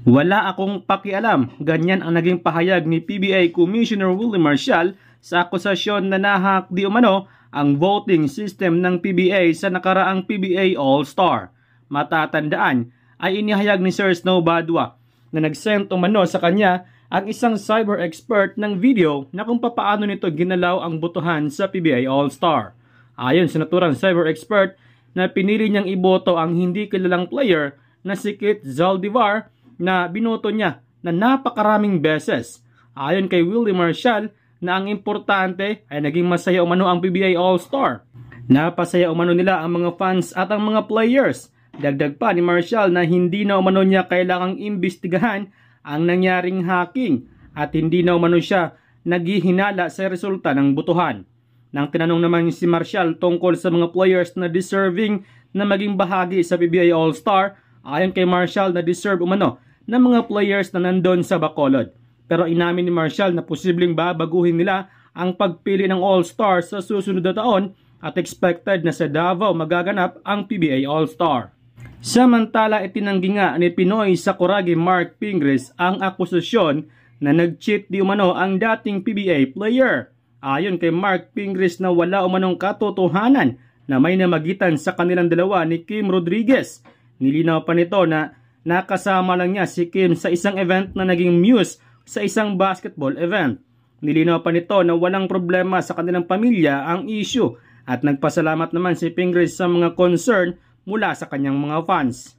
Wala akong pakialam, ganyan ang naging pahayag ni PBA Commissioner Willie Marcial sa akusasyon na nahak di umano ang voting system ng PBA sa nakaraang PBA All-Star. Matatandaan ay inihayag ni Sir Snow Badwa na nag-send umano sa kanya ang isang cyber expert ng video na kung papaano nito ginalaw ang botohan sa PBA All-Star. Ayon sa naturang cyber expert na pinili niyang iboto ang hindi kilalang player na si Kit Zaldivar na binoto niya na napakaraming beses. Ayon kay Willie Marcial na ang importante ay naging masaya umano ang PBA All-Star. Napasaya umano nila ang mga fans at ang mga players. Dagdag pa ni Marcial na hindi na umano niya kailangang imbestigahan ang nangyaring hacking at hindi na umano siya naghihinala sa resulta ng botohan. Nang tinanong naman si Marcial tungkol sa mga players na deserving na maging bahagi sa PBA All-Star, ayon kay Marcial na deserve umano ng mga players na nandun sa Bacolod. Pero inamin ni Marcial na posibleng babaguhin nila ang pagpili ng All-Star sa susunod na taon at expected na sa Davao magaganap ang PBA All-Star. Samantala, itinanggi nga ni Pinoy Sakuragi Mark Pingris ang akusasyon na nag-cheat di umano ang dating PBA player. Ayon kay Mark Pingris na wala umanong katotohanan na may namagitan sa kanilang dalawa ni Kim Rodriguez. Nilinaw pa nito na nakasama lang niya si Kim sa isang event na naging muse sa isang basketball event. Nilinaw pa nito na walang problema sa kanilang pamilya ang issue at nagpasalamat naman si Pingris sa mga concern mula sa kanyang mga fans.